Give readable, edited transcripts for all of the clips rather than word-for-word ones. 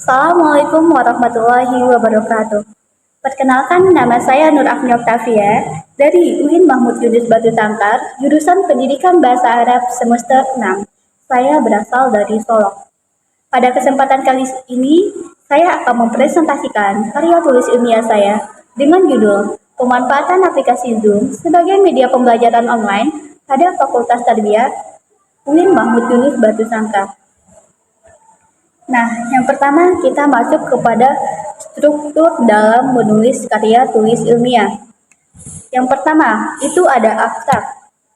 Assalamualaikum warahmatullahi wabarakatuh. Perkenalkan, nama saya Nur Afni Oktavia dari UIN Mahmud Yunus Batu Sangkar, jurusan Pendidikan Bahasa Arab semester 6. Saya berasal dari Solo. Pada kesempatan kali ini, saya akan mempresentasikan karya tulis ilmiah saya dengan judul Pemanfaatan Aplikasi Zoom sebagai Media Pembelajaran Online pada Fakultas Tarbiyah UIN Mahmud Yunus Batu Sangkar. Nah, yang pertama kita masuk kepada struktur dalam menulis karya tulis ilmiah. Yang pertama, itu ada abstrak.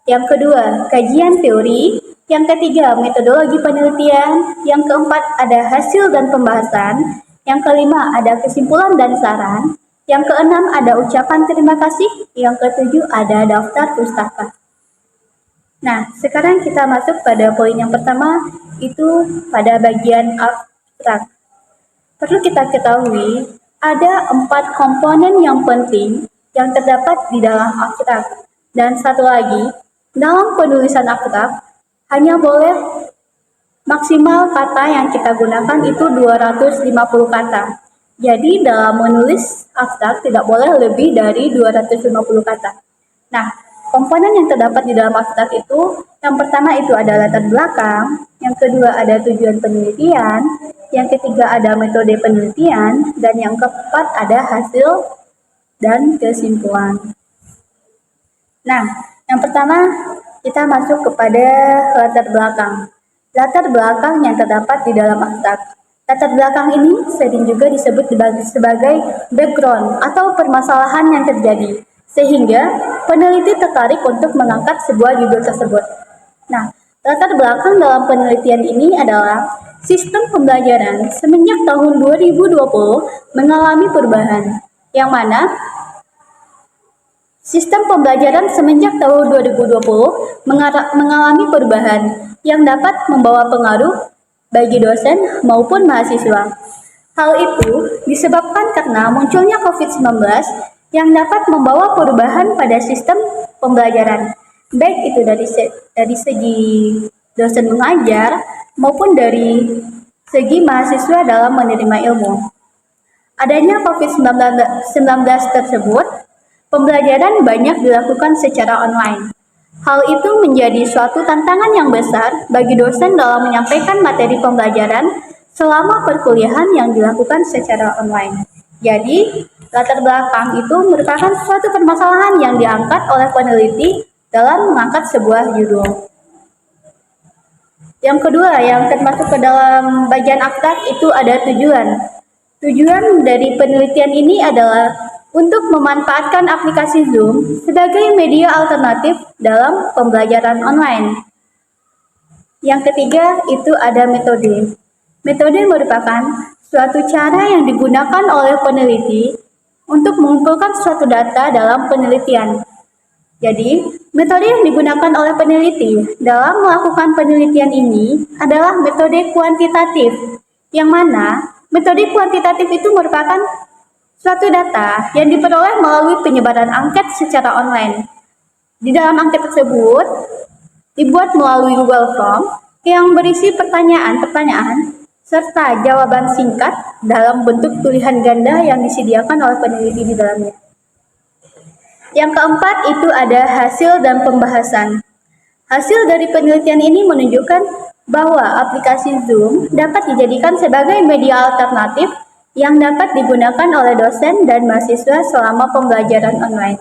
Yang kedua, kajian teori. Yang ketiga, metodologi penelitian. Yang keempat, ada hasil dan pembahasan. Yang kelima, ada kesimpulan dan saran. Yang keenam, ada ucapan terima kasih. Yang ketujuh, ada daftar pustaka. Nah, sekarang kita masuk pada poin yang pertama, itu pada bagian abstrak. Perlu kita ketahui, ada 4 komponen yang penting yang terdapat di dalam abstrak. Dan satu lagi, dalam penulisan abstrak, hanya boleh maksimal kata yang kita gunakan itu 250 kata. Jadi dalam menulis abstrak tidak boleh lebih dari 250 kata. Nah, komponen yang terdapat di dalam abstrak itu, yang pertama itu ada latar belakang, yang kedua ada tujuan penelitian, yang ketiga ada metode penelitian, dan yang keempat ada hasil dan kesimpulan. Nah, yang pertama kita masuk kepada latar belakang. Latar belakang yang terdapat di dalam abstrak. Latar belakang ini sering juga disebut sebagai background atau permasalahan yang terjadi, sehingga peneliti tertarik untuk mengangkat sebuah judul tersebut. Nah, latar belakang dalam penelitian ini adalah sistem pembelajaran semenjak tahun 2020 mengalami perubahan, yang mana sistem pembelajaran semenjak tahun 2020 mengalami perubahan yang dapat membawa pengaruh bagi dosen maupun mahasiswa. Hal itu disebabkan karena munculnya COVID-19 yang dapat membawa perubahan pada sistem pembelajaran, baik itu dari segi dosen mengajar maupun dari segi mahasiswa dalam menerima ilmu. Adanya COVID-19 tersebut, pembelajaran banyak dilakukan secara online. Hal itu menjadi suatu tantangan yang besar bagi dosen dalam menyampaikan materi pembelajaran selama perkuliahan yang dilakukan secara online. Jadi, latar belakang itu merupakan suatu permasalahan yang diangkat oleh peneliti dalam mengangkat sebuah judul. Yang kedua, yang termasuk ke dalam bagian abstrak itu ada tujuan. Tujuan dari penelitian ini adalah untuk memanfaatkan aplikasi Zoom sebagai media alternatif dalam pembelajaran online. Yang ketiga, itu ada metode. Metode merupakan suatu cara yang digunakan oleh peneliti untuk mengumpulkan suatu data dalam penelitian. Jadi, metode yang digunakan oleh peneliti dalam melakukan penelitian ini adalah metode kuantitatif, yang mana metode kuantitatif itu merupakan suatu data yang diperoleh melalui penyebaran angket secara online. Di dalam angket tersebut dibuat melalui Google Form yang berisi pertanyaan-pertanyaan serta jawaban singkat dalam bentuk tulisan ganda yang disediakan oleh peneliti di dalamnya. Yang keempat itu ada hasil dan pembahasan. Hasil dari penelitian ini menunjukkan bahwa aplikasi Zoom dapat dijadikan sebagai media alternatif yang dapat digunakan oleh dosen dan mahasiswa selama pembelajaran online.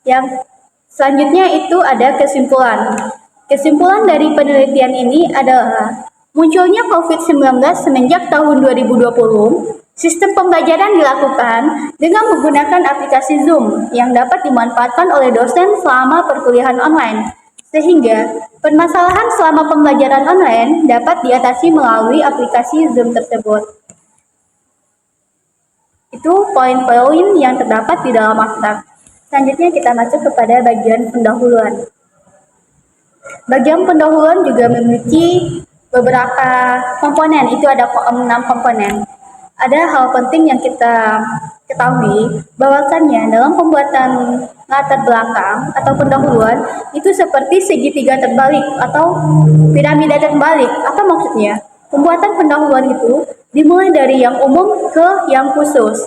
Yang selanjutnya itu ada kesimpulan. Kesimpulan dari penelitian ini adalah munculnya COVID-19 semenjak tahun 2020, sistem pembelajaran dilakukan dengan menggunakan aplikasi Zoom yang dapat dimanfaatkan oleh dosen selama perkuliahan online, sehingga permasalahan selama pembelajaran online dapat diatasi melalui aplikasi Zoom tersebut. Itu poin-poin yang terdapat di dalam abstrak. Selanjutnya kita masuk kepada bagian pendahuluan. Bagian pendahuluan juga memiliki beberapa komponen, itu ada 6 komponen. Ada hal penting yang kita ketahui bahwasannya dalam pembuatan latar belakang atau pendahuluan itu seperti segitiga terbalik atau piramida terbalik. Apa maksudnya? Pembuatan pendahuluan itu dimulai dari yang umum ke yang khusus.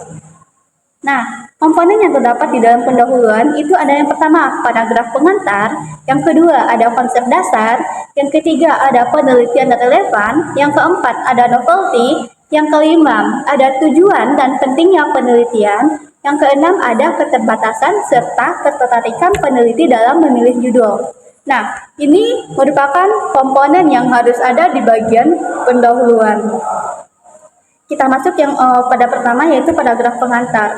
Nah, komponen yang terdapat di dalam pendahuluan itu ada yang pertama, paragraf pengantar, yang kedua ada konsep dasar, yang ketiga ada penelitian relevan, yang keempat ada novelty, yang kelima ada tujuan dan pentingnya penelitian, yang keenam ada keterbatasan serta ketertarikan peneliti dalam memilih judul. Nah, ini merupakan komponen yang harus ada di bagian pendahuluan. Kita masuk yang pada pertama, yaitu paragraf pengantar.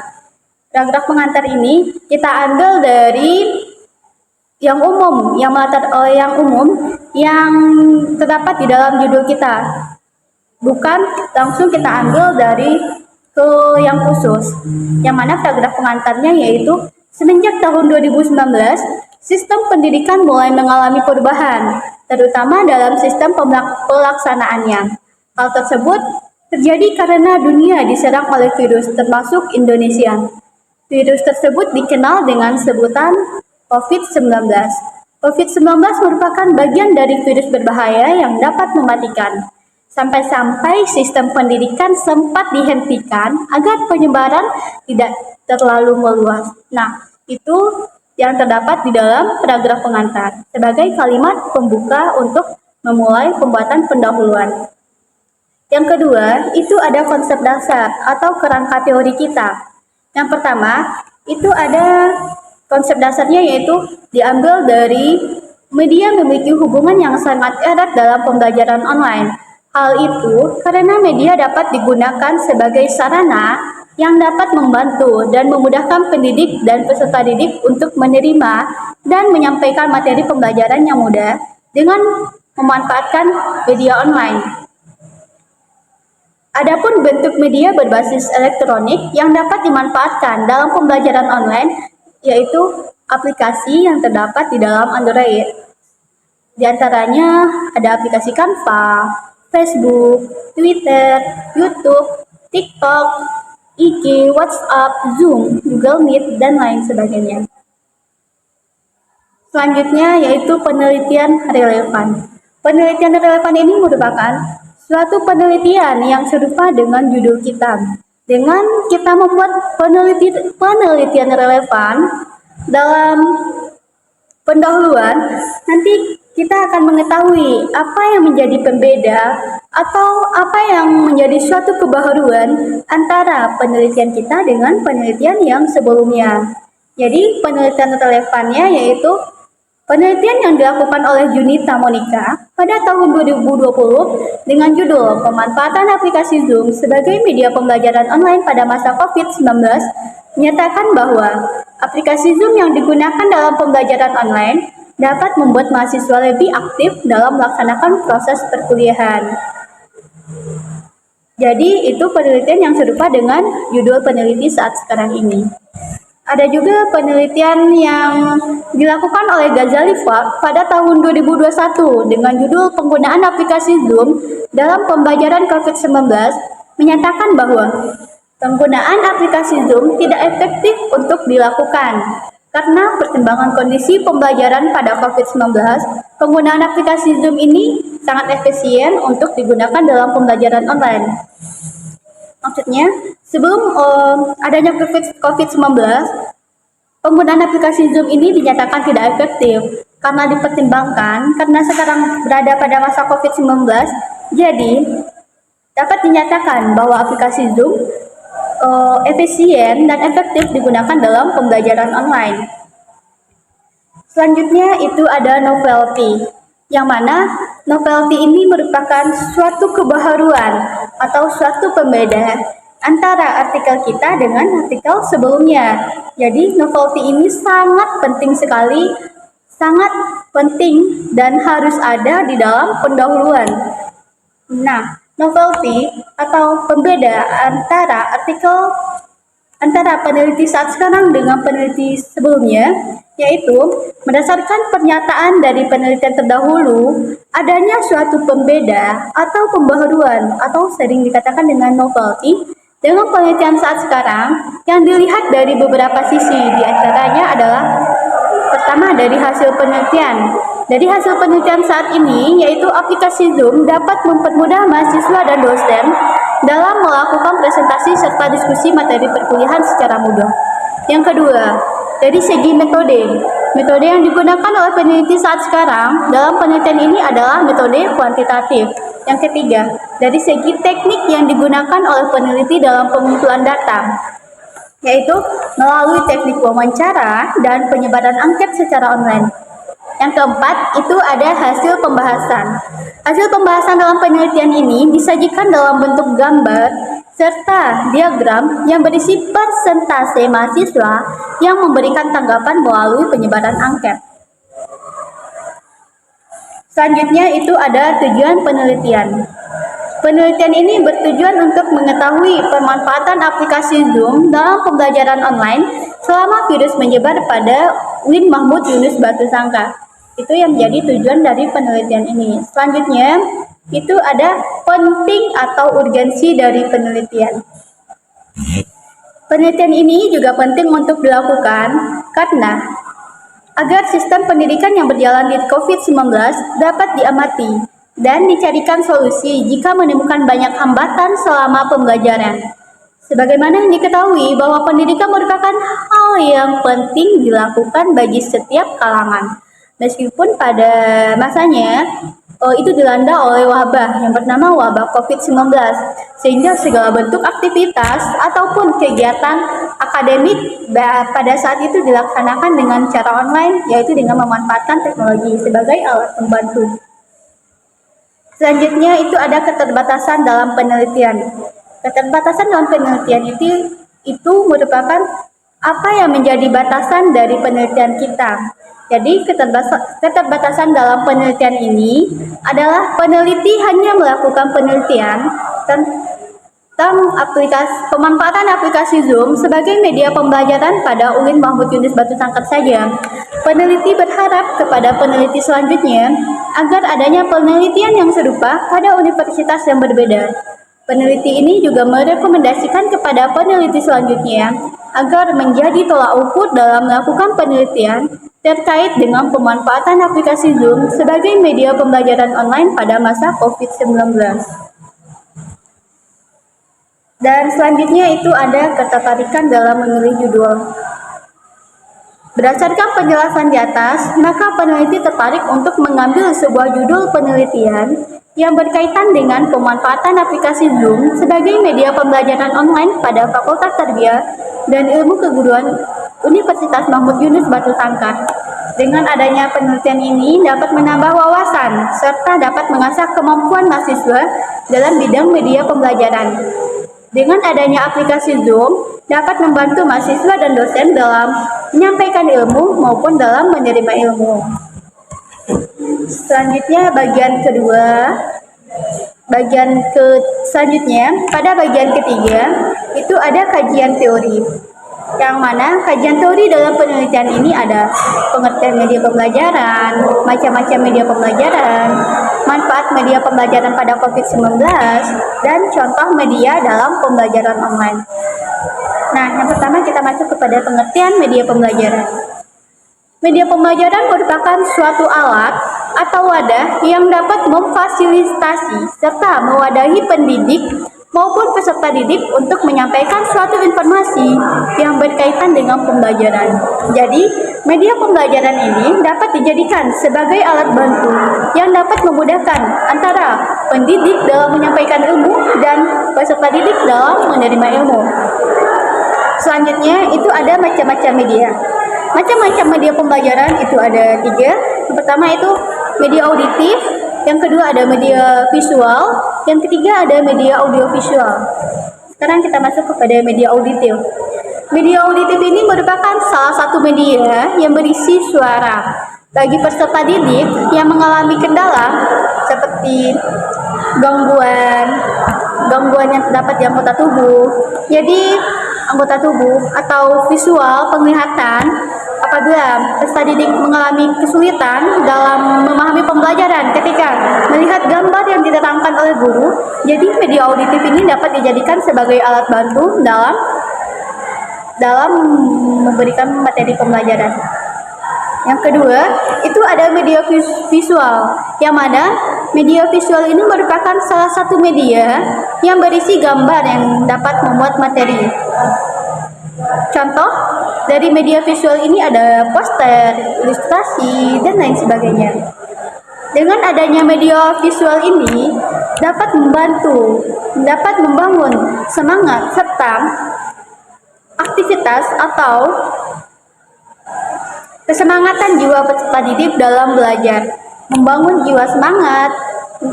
Paragraf pengantar ini kita ambil dari yang umum, yang terdapat di dalam judul kita. Bukan langsung kita ambil dari ke yang khusus. Yang mana paragraf pengantarnya yaitu semenjak tahun 2019, sistem pendidikan mulai mengalami perubahan, terutama dalam sistem pelaksanaannya. Hal tersebut terjadi karena dunia diserang oleh virus, termasuk Indonesia. Virus tersebut dikenal dengan sebutan COVID-19. COVID-19 merupakan bagian dari virus berbahaya yang dapat mematikan. Sampai-sampai sistem pendidikan sempat dihentikan agar penyebaran tidak terlalu meluas. Nah, itu yang terdapat di dalam paragraf pengantar sebagai kalimat pembuka untuk memulai pembuatan pendahuluan. Yang kedua, itu ada konsep dasar atau kerangka teori kita. Yang pertama, itu ada konsep dasarnya, yaitu diambil dari media memiliki hubungan yang sangat erat dalam pembelajaran online. Hal itu karena media dapat digunakan sebagai sarana yang dapat membantu dan memudahkan pendidik dan peserta didik untuk menerima dan menyampaikan materi pembelajaran yang mudah dengan memanfaatkan media online. Adapun bentuk media berbasis elektronik yang dapat dimanfaatkan dalam pembelajaran online yaitu aplikasi yang terdapat di dalam Android. Di antaranya ada aplikasi Canva, Facebook, Twitter, YouTube, TikTok, IG, WhatsApp, Zoom, Google Meet, dan lain sebagainya. Selanjutnya yaitu penelitian relevan. Penelitian relevan ini merupakan suatu penelitian yang serupa dengan judul kita. Dengan kita membuat penelitian relevan dalam pendahuluan, nanti kita akan mengetahui apa yang menjadi pembeda atau apa yang menjadi suatu kebaharuan antara penelitian kita dengan penelitian yang sebelumnya. Jadi penelitian relevannya yaitu penelitian yang dilakukan oleh Junita Monica pada tahun 2020 dengan judul Pemanfaatan Aplikasi Zoom sebagai Media Pembelajaran Online pada Masa COVID-19 menyatakan bahwa aplikasi Zoom yang digunakan dalam pembelajaran online dapat membuat mahasiswa lebih aktif dalam melaksanakan proses perkuliahan. Jadi itu penelitian yang serupa dengan judul peneliti saat sekarang ini. Ada juga penelitian yang dilakukan oleh Ghazali Fak pada tahun 2021 dengan judul Penggunaan Aplikasi Zoom dalam Pembelajaran COVID-19 menyatakan bahwa penggunaan aplikasi Zoom tidak efektif untuk dilakukan. Karena pertimbangan kondisi pembelajaran pada COVID-19, penggunaan aplikasi Zoom ini sangat efisien untuk digunakan dalam pembelajaran online. Maksudnya, sebelum adanya COVID-19, penggunaan aplikasi Zoom ini dinyatakan tidak efektif karena dipertimbangkan karena sekarang berada pada masa COVID-19, jadi dapat dinyatakan bahwa aplikasi Zoom efisien dan efektif digunakan dalam pembelajaran online. Selanjutnya itu ada novelty, yang mana novelty ini merupakan suatu kebaharuan atau suatu pembeda antara artikel kita dengan artikel sebelumnya. Jadi novelty ini sangat penting sekali, sangat penting dan harus ada di dalam pendahuluan. Nah, novelty atau pembeda antara peneliti saat sekarang dengan peneliti sebelumnya, yaitu berdasarkan pernyataan dari penelitian terdahulu, adanya suatu pembeda atau pembaharuan atau sering dikatakan dengan novelty dengan penelitian saat sekarang yang dilihat dari beberapa sisi. Di antaranya adalah pertama dari hasil penelitian, Dari hasil penelitian saat ini, yaitu aplikasi Zoom dapat mempermudah mahasiswa dan dosen dalam melakukan presentasi serta diskusi materi perkuliahan secara mudah. Yang kedua, dari segi metode. Metode yang digunakan oleh peneliti saat sekarang dalam penelitian ini adalah metode kuantitatif. Yang ketiga, dari segi teknik yang digunakan oleh peneliti dalam pengumpulan data, yaitu melalui teknik wawancara dan penyebaran angket secara online. Yang keempat, itu ada hasil pembahasan. Hasil pembahasan dalam penelitian ini disajikan dalam bentuk gambar serta diagram yang berisi persentase mahasiswa yang memberikan tanggapan melalui penyebaran angket. Selanjutnya itu ada tujuan penelitian. Penelitian ini bertujuan untuk mengetahui pemanfaatan aplikasi Zoom dalam pembelajaran online selama virus menyebar pada UIN Mahmud Yunus Batu Sangkar. Itu yang menjadi tujuan dari penelitian ini. Selanjutnya, itu ada penting atau urgensi dari penelitian. Penelitian ini juga penting untuk dilakukan karena agar sistem pendidikan yang berjalan di COVID-19 dapat diamati dan dicarikan solusi jika menemukan banyak hambatan selama pembelajaran. Sebagaimana yang diketahui bahwa pendidikan merupakan hal yang penting dilakukan bagi setiap kalangan. Meskipun pada masanya itu dilanda oleh wabah yang bernama wabah COVID-19, sehingga segala bentuk aktivitas ataupun kegiatan akademik pada saat itu dilaksanakan dengan cara online, yaitu dengan memanfaatkan teknologi sebagai alat pembantu. Selanjutnya itu ada keterbatasan dalam penelitian. Keterbatasan dalam penelitian itu merupakan apa yang menjadi batasan dari penelitian kita. Jadi keterbatasan dalam penelitian ini adalah peneliti hanya melakukan penelitian tentang pemanfaatan aplikasi Zoom sebagai media pembelajaran pada UIN Mahmud Yunus Batu Sangkar saja. Peneliti berharap kepada peneliti selanjutnya agar adanya penelitian yang serupa pada universitas yang berbeda. Peneliti ini juga merekomendasikan kepada peneliti selanjutnya agar menjadi tolak ukur dalam melakukan penelitian terkait dengan pemanfaatan aplikasi Zoom sebagai media pembelajaran online pada masa COVID-19. Dan selanjutnya itu ada ketertarikan dalam memilih judul. Berdasarkan penjelasan di atas, maka peneliti tertarik untuk mengambil sebuah judul penelitian yang berkaitan dengan pemanfaatan aplikasi Zoom sebagai media pembelajaran online pada Fakultas Tarbiyah dan Ilmu Keguruan Universitas Mahmud Yunus Batu Sangkar. Dengan adanya penelitian ini dapat menambah wawasan serta dapat mengasah kemampuan mahasiswa dalam bidang media pembelajaran. Dengan adanya aplikasi Zoom dapat membantu mahasiswa dan dosen dalam menyampaikan ilmu maupun dalam menerima ilmu. Selanjutnya bagian kedua, selanjutnya pada bagian ketiga itu ada kajian teori. Yang mana kajian teori dalam penelitian ini ada pengertian media pembelajaran, macam-macam media pembelajaran, manfaat media pembelajaran pada COVID-19, dan contoh media dalam pembelajaran online. Nah, yang pertama kita masuk kepada pengertian media pembelajaran. Media pembelajaran merupakan suatu alat atau wadah yang dapat memfasilitasi serta mewadahi pendidik maupun peserta didik untuk menyampaikan suatu informasi yang berkaitan dengan pembelajaran. Jadi, media pembelajaran ini dapat dijadikan sebagai alat bantu yang dapat memudahkan antara pendidik dalam menyampaikan ilmu dan peserta didik dalam menerima ilmu. Selanjutnya, itu ada macam-macam media. Macam-macam media pembelajaran itu ada 3. Yang pertama itu media auditif, yang kedua ada media visual, yang ketiga ada media audiovisual. Sekarang kita masuk kepada media auditif. Media auditif ini merupakan salah satu media yang berisi suara bagi peserta didik yang mengalami kendala seperti gangguan yang terdapat di anggota tubuh. Jadi anggota tubuh atau visual penglihatan, apabila peserta didik mengalami kesulitan dalam memahami pembelajaran ketika melihat gambar yang diterangkan oleh guru, jadi media auditif ini dapat dijadikan sebagai alat bantu dalam memberikan materi pembelajaran. Yang kedua, itu ada media visual, yang mana media visual ini merupakan salah satu media yang berisi gambar yang dapat memuat materi. Contoh dari media visual ini ada poster, ilustrasi, dan lain sebagainya. Dengan adanya media visual ini dapat membangun semangat serta aktivitas atau kesemangatan jiwa peserta didik dalam belajar, membangun jiwa semangat,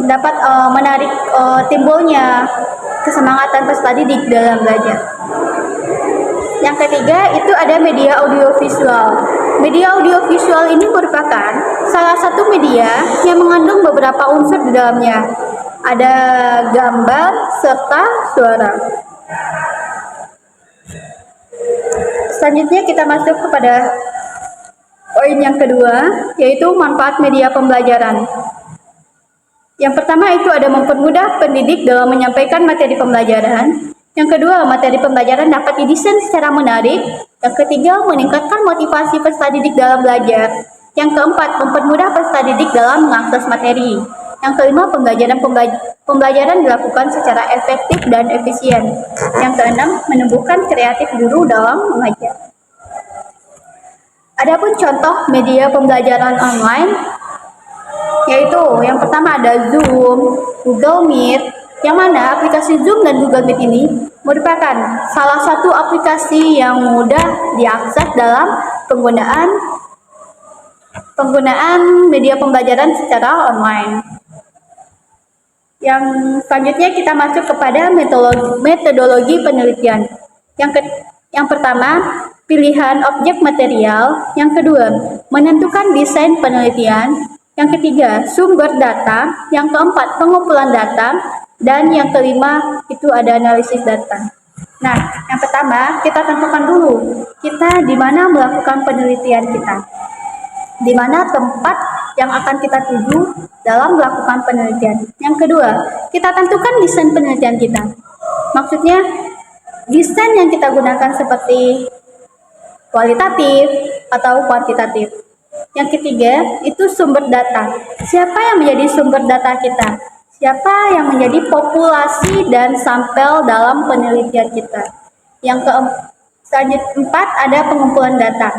dapat menarik timbulnya kesemangatan peserta didik dalam belajar. Yang ketiga, itu ada media audiovisual. Media audiovisual ini merupakan salah satu media yang mengandung beberapa unsur di dalamnya. Ada gambar serta suara. Selanjutnya kita masuk kepada poin yang kedua, yaitu manfaat media pembelajaran. Yang pertama itu ada mempermudah pendidik dalam menyampaikan materi pembelajaran. Yang kedua, materi pembelajaran dapat didesain secara menarik. Yang ketiga, meningkatkan motivasi peserta didik dalam belajar. Yang keempat, mempermudah peserta didik dalam mengakses materi. Yang kelima, pembelajaran dilakukan secara efektif dan efisien. Yang keenam, menumbuhkan kreatif guru dalam mengajar. Adapun contoh media pembelajaran online, yaitu yang pertama ada Zoom, Google Meet, yang mana aplikasi Zoom dan Google Meet ini merupakan salah satu aplikasi yang mudah diakses dalam penggunaan media pembelajaran secara online. Yang selanjutnya kita masuk kepada metodologi penelitian. Yang pertama, pilihan objek material. Yang kedua, menentukan desain penelitian. Yang ketiga, sumber data. Yang keempat, pengumpulan data. Dan yang kelima, itu ada analisis data. Nah, yang pertama, kita tentukan dulu, kita di mana melakukan penelitian kita. Di mana tempat yang akan kita tuju dalam melakukan penelitian. Yang kedua, kita tentukan desain penelitian kita. Maksudnya, desain yang kita gunakan seperti kualitatif atau kuantitatif. Yang ketiga, itu sumber data. Siapa yang menjadi sumber data kita? Siapa yang menjadi populasi dan sampel dalam penelitian kita? Yang keempat, ada pengumpulan data.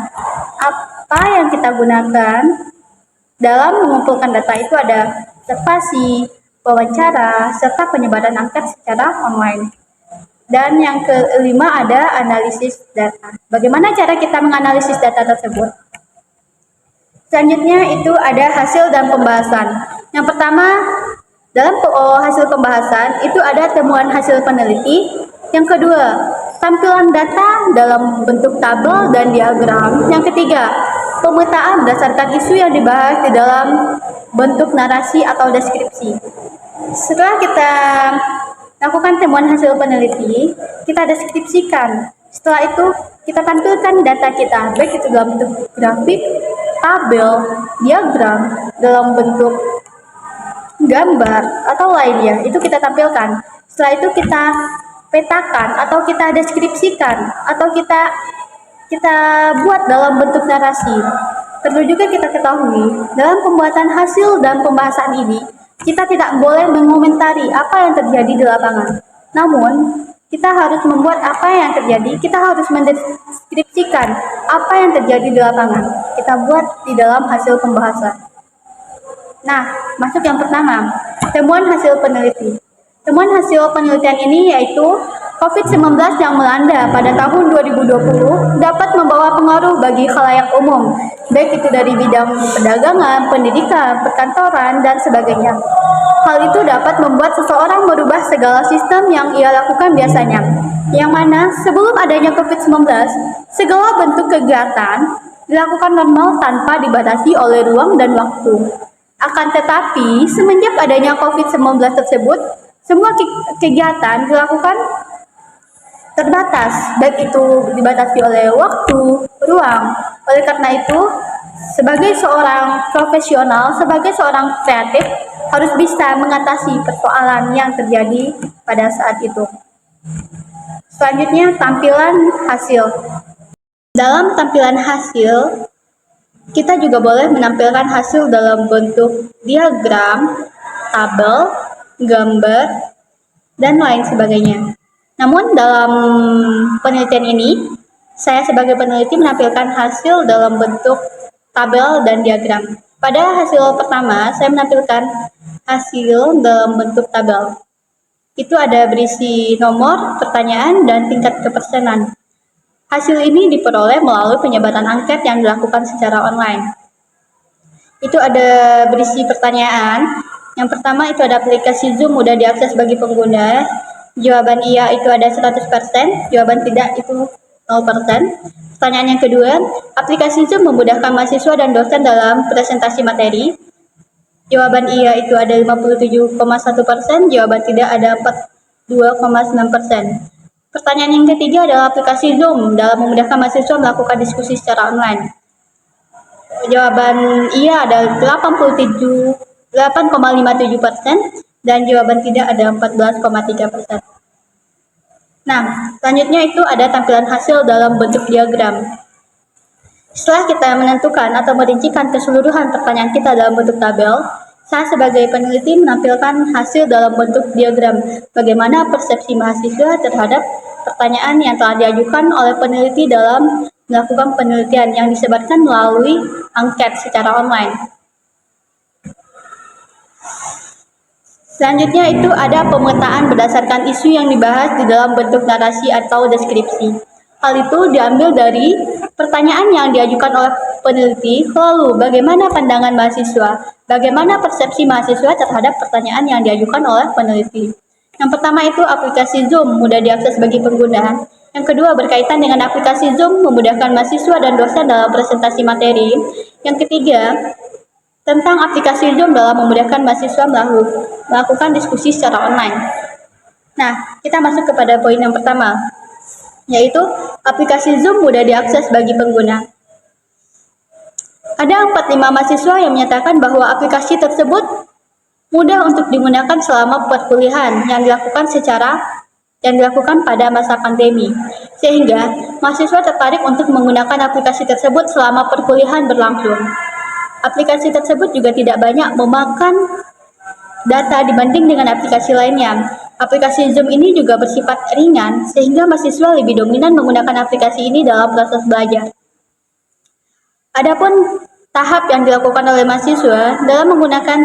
Apa yang kita gunakan dalam mengumpulkan data itu ada observasi, wawancara, serta penyebaran angket secara online. Dan yang kelima ada analisis data. Bagaimana cara kita menganalisis data tersebut? Selanjutnya itu ada hasil dan pembahasan. Yang pertama, dalam hasil pembahasan itu ada temuan hasil peneliti. Yang kedua, tampilan data dalam bentuk tabel dan diagram. Yang ketiga, pemetaan berdasarkan isu yang dibahas di dalam bentuk narasi atau deskripsi. Setelah kita lakukan temuan hasil peneliti, kita deskripsikan. Setelah itu, kita tampilkan data kita, baik itu dalam bentuk grafik, tabel, diagram, dalam bentuk gambar atau lainnya, itu kita tampilkan. Setelah itu kita petakan atau kita deskripsikan atau kita buat dalam bentuk narasi. Perlu juga kita ketahui, dalam pembuatan hasil dan pembahasan ini, kita tidak boleh mengomentari apa yang terjadi di lapangan. Namun, kita harus membuat apa yang terjadi, kita harus mendeskripsikan apa yang terjadi di lapangan. Kita buat di dalam hasil pembahasan. Nah, masuk yang pertama, temuan hasil peneliti. Temuan hasil penelitian ini yaitu COVID-19 yang melanda pada tahun 2020 dapat membawa pengaruh bagi khalayak umum, baik itu dari bidang perdagangan, pendidikan, perkantoran, dan sebagainya. Hal itu dapat membuat seseorang merubah segala sistem yang ia lakukan biasanya, yang mana sebelum adanya COVID-19, segala bentuk kegiatan dilakukan normal tanpa dibatasi oleh ruang dan waktu. Akan tetapi, semenjak adanya COVID-19 tersebut, semua kegiatan dilakukan terbatas, baik itu dibatasi oleh waktu, ruang. Oleh karena itu, sebagai seorang profesional, sebagai seorang kreatif, harus bisa mengatasi persoalan yang terjadi pada saat itu. Selanjutnya, tampilan hasil. Dalam tampilan hasil, Kita juga boleh menampilkan hasil dalam bentuk diagram, tabel, gambar, dan lain sebagainya. Namun dalam penelitian ini, saya sebagai peneliti menampilkan hasil dalam bentuk tabel dan diagram. Pada hasil pertama, saya menampilkan hasil dalam bentuk tabel. Itu ada berisi nomor, pertanyaan, dan tingkat kepersenan. Hasil ini diperoleh melalui penyebaran angket yang dilakukan secara online. Itu ada berisi pertanyaan. Yang pertama itu ada aplikasi Zoom mudah diakses bagi pengguna. Jawaban iya itu ada 100%, jawaban tidak itu 0%. Pertanyaan yang kedua, aplikasi Zoom memudahkan mahasiswa dan dosen dalam presentasi materi. Jawaban iya itu ada 57,1%, jawaban tidak ada 42,9%. Pertanyaan yang ketiga adalah aplikasi Zoom dalam memudahkan mahasiswa melakukan diskusi secara online. Jawaban iya ada 8,57% dan jawaban tidak ada 14,3%. Nah, selanjutnya itu ada tampilan hasil dalam bentuk diagram. Setelah kita menentukan atau merincikan keseluruhan pertanyaan kita dalam bentuk tabel, saya sebagai peneliti menampilkan hasil dalam bentuk diagram bagaimana persepsi mahasiswa terhadap pertanyaan yang telah diajukan oleh peneliti dalam melakukan penelitian yang disebarkan melalui angket secara online. Selanjutnya itu ada pemetaan berdasarkan isu yang dibahas di dalam bentuk narasi atau deskripsi. Hal itu diambil dari pertanyaan yang diajukan oleh peneliti, lalu bagaimana pandangan mahasiswa, bagaimana persepsi mahasiswa terhadap pertanyaan yang diajukan oleh peneliti. Yang pertama itu aplikasi Zoom mudah diakses bagi pengguna. Yang kedua berkaitan dengan aplikasi Zoom memudahkan mahasiswa dan dosen dalam presentasi materi. Yang ketiga tentang aplikasi Zoom dalam memudahkan mahasiswa melakukan diskusi secara online. Nah, kita masuk kepada poin yang pertama, yaitu aplikasi Zoom mudah diakses bagi pengguna. Ada 45 mahasiswa yang menyatakan bahwa aplikasi tersebut mudah untuk digunakan selama perkuliahan yang dilakukan pada masa pandemi, sehingga mahasiswa tertarik untuk menggunakan aplikasi tersebut selama perkuliahan berlangsung. Aplikasi tersebut juga tidak banyak memakan data dibanding dengan aplikasi lainnya. Aplikasi Zoom ini juga bersifat ringan, sehingga mahasiswa lebih dominan menggunakan aplikasi ini dalam proses belajar. Adapun tahap yang dilakukan oleh mahasiswa dalam menggunakan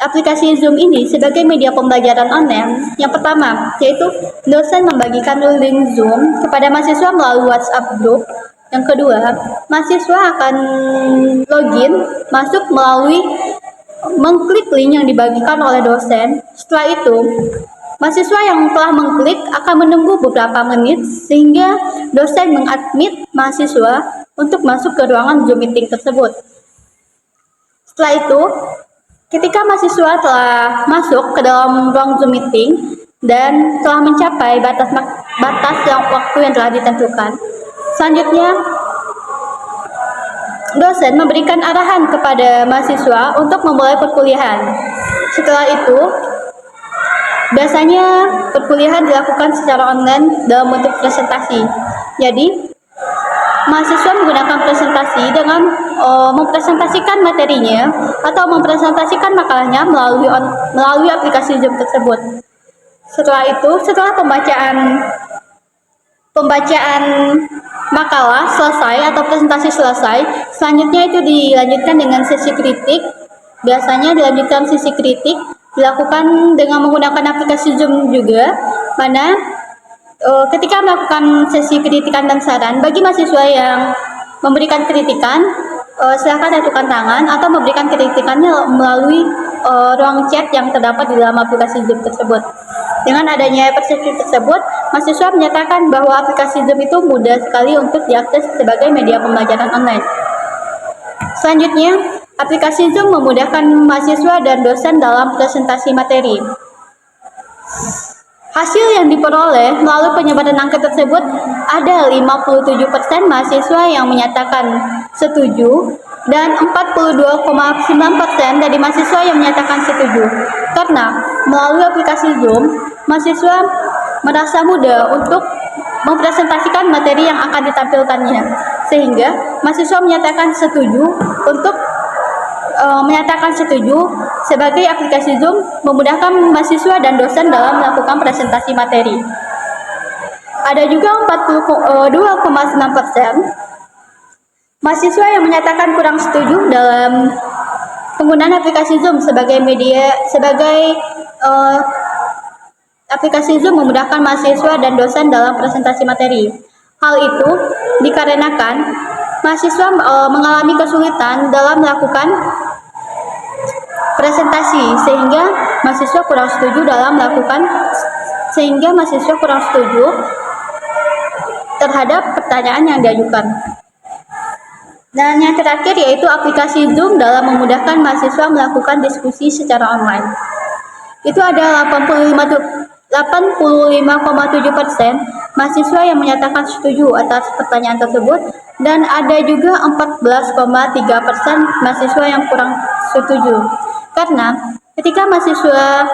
aplikasi Zoom ini sebagai media pembelajaran online, yang pertama, yaitu dosen membagikan link Zoom kepada mahasiswa melalui WhatsApp group. Yang kedua, mahasiswa akan login, masuk melalui mengklik link yang dibagikan oleh dosen. Setelah itu, mahasiswa yang telah mengklik akan menunggu beberapa menit sehingga dosen mengadmit mahasiswa untuk masuk ke ruangan Zoom meeting tersebut. Setelah itu, ketika mahasiswa telah masuk ke dalam ruang Zoom meeting dan telah mencapai batas yang waktu yang telah ditentukan, selanjutnya dosen memberikan arahan kepada mahasiswa untuk memulai perkuliahan. Setelah itu, biasanya perkuliahan dilakukan secara online dalam bentuk presentasi. Jadi, mahasiswa menggunakan presentasi dengan mempresentasikan materinya atau mempresentasikan makalahnya melalui aplikasi Zoom tersebut. Setelah itu, setelah pembacaan makalah selesai atau presentasi selesai, selanjutnya itu dilanjutkan dengan sesi kritik. Biasanya dilanjutkan sesi kritik dilakukan dengan menggunakan aplikasi Zoom juga, mana ketika melakukan sesi kritikan dan saran, bagi mahasiswa yang memberikan kritikan, silakan tentukan tangan atau memberikan kritikannya melalui ruang chat yang terdapat di dalam aplikasi Zoom tersebut. Dengan adanya persepsi tersebut, mahasiswa menyatakan bahwa aplikasi Zoom itu mudah sekali untuk diakses sebagai media pembelajaran online. Selanjutnya, aplikasi Zoom memudahkan mahasiswa dan dosen dalam presentasi materi. Hasil yang diperoleh melalui penyebaran angka tersebut, ada 57% mahasiswa yang menyatakan setuju dan 42,9% dari mahasiswa yang menyatakan setuju. Karena melalui aplikasi Zoom, mahasiswa merasa mudah untuk mempresentasikan materi yang akan ditampilkannya, sehingga mahasiswa menyatakan setuju sebagai aplikasi Zoom memudahkan mahasiswa dan dosen dalam melakukan presentasi materi. Ada juga 42,9% mahasiswa yang menyatakan kurang setuju dalam penggunaan aplikasi Zoom sebagai aplikasi Zoom memudahkan mahasiswa dan dosen dalam presentasi materi. Hal itu dikarenakan mahasiswa mengalami kesulitan dalam melakukan presentasi sehingga mahasiswa kurang setuju terhadap pertanyaan yang diajukan. Dan yang terakhir yaitu aplikasi Zoom dalam memudahkan mahasiswa melakukan diskusi secara online. Itu ada 85,7% mahasiswa yang menyatakan setuju atas pertanyaan tersebut, dan ada juga 14,3% mahasiswa yang kurang setuju. Karena ketika mahasiswa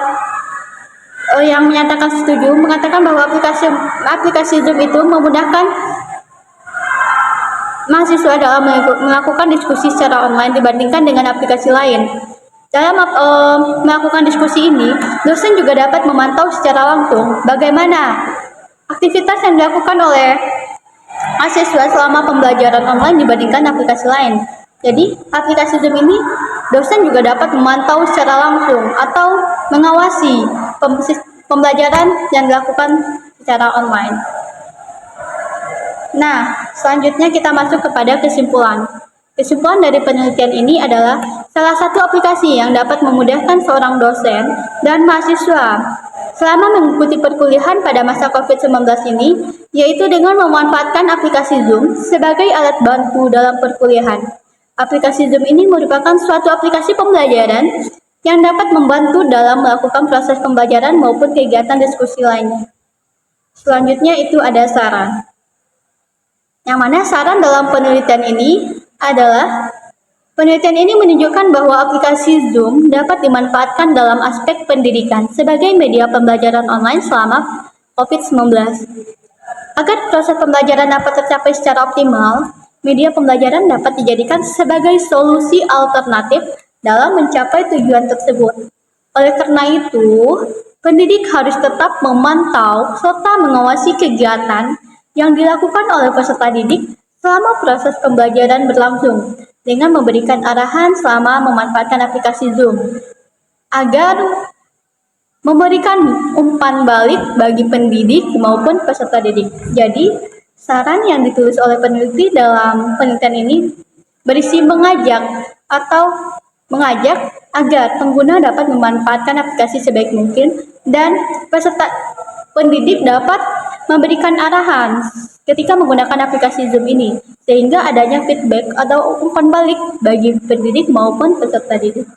yang menyatakan setuju mengatakan bahwa aplikasi Zoom itu memudahkan mahasiswa dalam melakukan diskusi secara online dibandingkan dengan aplikasi lain. Dalam melakukan diskusi ini, dosen juga dapat memantau secara langsung bagaimana aktivitas yang dilakukan oleh mahasiswa selama pembelajaran online dibandingkan aplikasi lain. Jadi, aplikasi Zoom ini dosen juga dapat memantau secara langsung atau mengawasi pembelajaran yang dilakukan secara online. Nah, selanjutnya kita masuk kepada kesimpulan. Kesimpulan dari penelitian ini adalah salah satu aplikasi yang dapat memudahkan seorang dosen dan mahasiswa selama mengikuti perkuliahan pada masa COVID-19 ini, yaitu dengan memanfaatkan aplikasi Zoom sebagai alat bantu dalam perkuliahan. Aplikasi Zoom ini merupakan suatu aplikasi pembelajaran yang dapat membantu dalam melakukan proses pembelajaran maupun kegiatan diskusi lainnya. Selanjutnya itu ada saran. Yang mana saran dalam penelitian ini adalah penelitian ini menunjukkan bahwa aplikasi Zoom dapat dimanfaatkan dalam aspek pendidikan sebagai media pembelajaran online selama COVID-19. Agar proses pembelajaran dapat tercapai secara optimal, media pembelajaran dapat dijadikan sebagai solusi alternatif dalam mencapai tujuan tersebut. Oleh karena itu, pendidik harus tetap memantau serta mengawasi kegiatan yang dilakukan oleh peserta didik selama proses pembelajaran berlangsung dengan memberikan arahan selama memanfaatkan aplikasi Zoom agar memberikan umpan balik bagi pendidik maupun peserta didik. Jadi, saran yang ditulis oleh peneliti dalam penelitian ini berisi mengajak agar pengguna dapat memanfaatkan aplikasi sebaik mungkin dan peserta pendidik dapat memberikan arahan ketika menggunakan aplikasi Zoom ini, sehingga adanya feedback atau umpan balik bagi pendidik maupun peserta didik.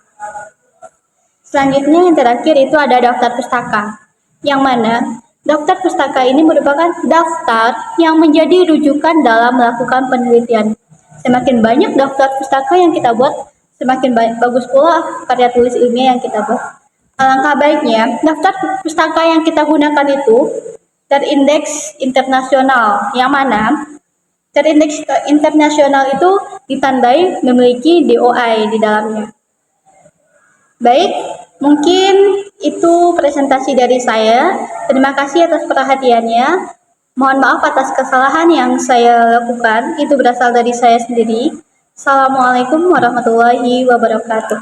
Selanjutnya yang terakhir itu ada daftar pustaka, yang mana daftar pustaka ini merupakan daftar yang menjadi rujukan dalam melakukan penelitian. Semakin banyak daftar pustaka yang kita buat, semakin bagus pula karya tulis ilmiah yang kita buat. Alangkah baiknya, daftar pustaka yang kita gunakan itu terindeks internasional, yang mana terindeks internasional itu ditandai memiliki DOI di dalamnya. Baik, mungkin itu presentasi dari saya. Terima kasih atas perhatiannya. Mohon maaf atas kesalahan yang saya lakukan, itu berasal dari saya sendiri. Assalamualaikum warahmatullahi wabarakatuh.